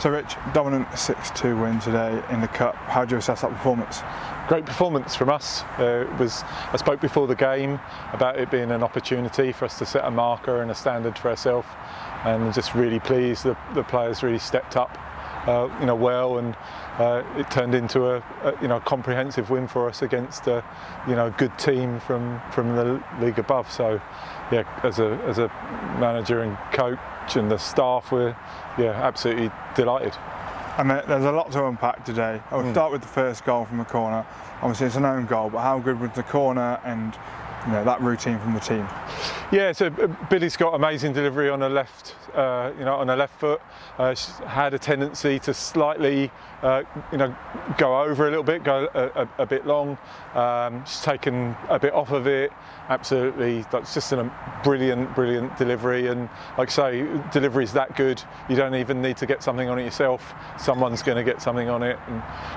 So Rich, dominant 6-2 win today in the Cup. How do you assess that performance? Great performance from us. I spoke before the game about it being an opportunity for us to set a marker and a standard for ourselves, and I'm just really pleased that the players really stepped up, well, and it turned into a comprehensive win for us against a good team from the league above. So, yeah, as a manager and coach and the staff, we're absolutely delighted. And there's a lot to unpack today. I'll start with the first goal from the corner. Obviously it's an own goal, but how good was the corner and that routine from the team? Yeah, so Billy's got amazing delivery on her left, on her left foot. She's had a tendency to slightly, go over a little bit, go a bit long. She's taken a bit off of it. Absolutely, that's just a brilliant delivery. And like I say, delivery's that good, you don't even need to get something on it yourself. Someone's going to get something on it.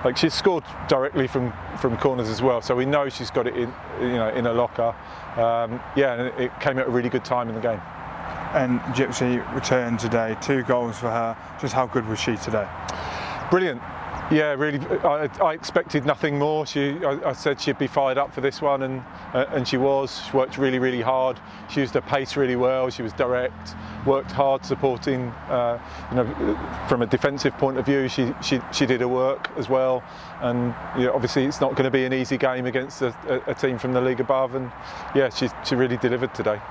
And she's scored directly from corners as well, so we know she's got it in a locker. And it came at a really good time in the game. And Gypsy returned today, 2 goals for her. Just how good was she today? Brilliant. Yeah, really. I expected nothing more. I said she'd be fired up for this one, and she was. She worked really hard. She used her pace really well. She was direct. Worked hard supporting. From a defensive point of view, she did her work as well. And obviously, it's not going to be an easy game against a team from the league above. And yeah, she really delivered today.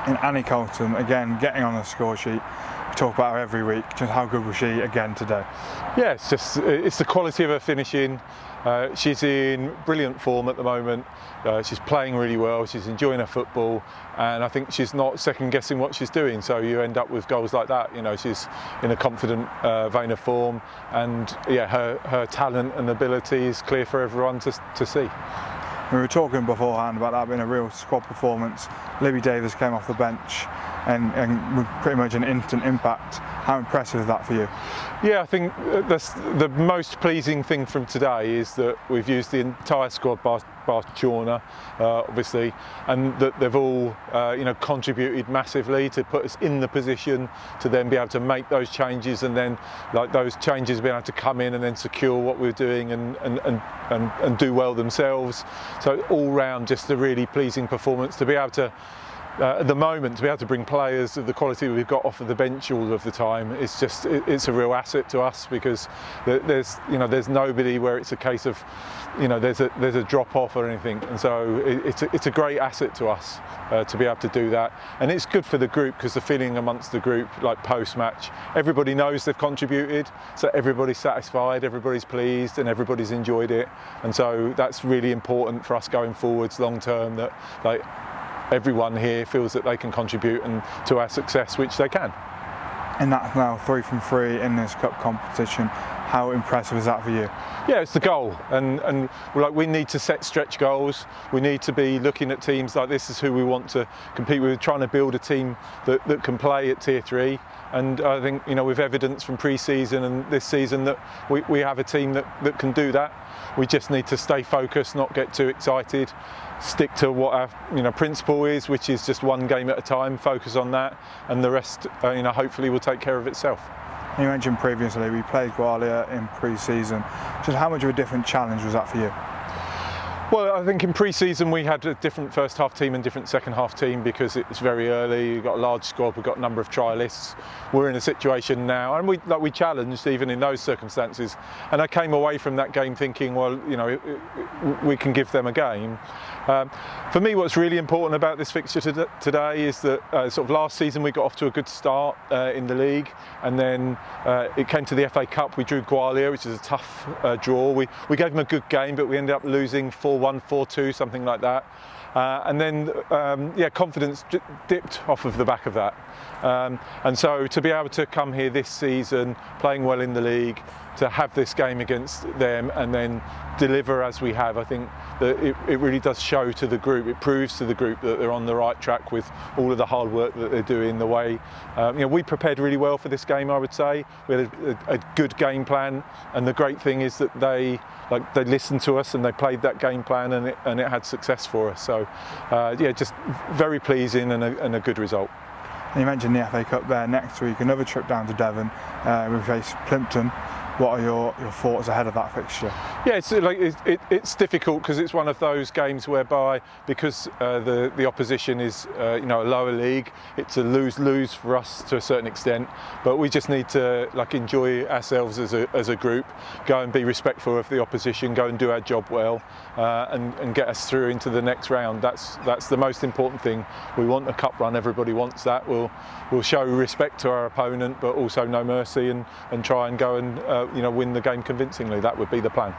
And Annie Colton, again, getting on the score sheet. We talk about her every week. Just how good was she again today? Yeah, it's the quality of her finishing. She's in brilliant form at the moment. She's playing really well. She's enjoying her football, and I think she's not second guessing what she's doing. So you end up with goals like that. She's in a confident vein of form, and yeah, her talent and ability is clear for everyone to see. We were talking beforehand about that being a real squad performance. Libby Davis came off the bench and with pretty much an instant impact. How impressive is that for you? Yeah, I think the most pleasing thing from today is that we've used the entire squad bar Chorna, obviously, and that they've all contributed massively to put us in the position to then be able to make those changes, and then those changes being able to come in and then secure what we're doing and do well themselves. So all round, just a really pleasing performance to be able to. At the moment, to be able to bring players of the quality we've got off of the bench all of the time, it's a real asset to us, because there's nobody where it's a case of there's a drop off or anything, and so it's a great asset to us to be able to do that. And it's good for the group, because the feeling amongst the group, like post match, everybody knows they've contributed, so everybody's satisfied, everybody's pleased, and everybody's enjoyed it. And so that's really important for us going forwards long term, that everyone here feels that they can contribute and to our success, which they can. And that's now 3 from 3 in this cup competition. How impressive is that for you? Yeah, it's the goal, and we need to set stretch goals. We need to be looking at teams like this as who we want to compete with. We're trying to build a team that can play at Tier 3, and I think with evidence from pre-season and this season that we have a team that can do that. We just need to stay focused, not get too excited, stick to what our principle is, which is just one game at a time. Focus on that, and the rest, hopefully, will take care of itself. You mentioned previously we played Gwalia in pre-season. Just how much of a different challenge was that for you? Well, I think in pre-season we had a different first half team and different second half team, because it was very early. You've got a large squad, we've got a number of trialists. We're in a situation now, and we challenged even in those circumstances. And I came away from that game thinking, well, we can give them a game. For me, what's really important about this fixture today is that sort of last season we got off to a good start in the league, and then it came to the FA Cup. We drew Gwalia, which is a tough draw. We gave them a good game, but we ended up losing 4-1, 4-2, something like that. And then, confidence dipped off of the back of that. And so to be able to come here this season, playing well in the league, to have this game against them and then deliver as we have, I think that it really does show to the group. It proves to the group that they're on the right track with all of the hard work that they're doing. The way we prepared really well for this game, I would say. We had a good game plan, and the great thing is that they listened to us and they played that game plan, and it had success for us. So just very pleasing and a good result. And you mentioned the FA Cup there next week, another trip down to Devon. We face Plimpton. What are your thoughts ahead of that fixture? Yeah, it's difficult because it's one of those games whereby, because the opposition is a lower league, it's a lose-lose for us to a certain extent. But we just need to enjoy ourselves as a group, go and be respectful of the opposition, go and do our job well, and get us through into the next round. That's the most important thing. We want a cup run. Everybody wants that. We'll show respect to our opponent, but also no mercy, and try and go and win the game convincingly. That would be the plan.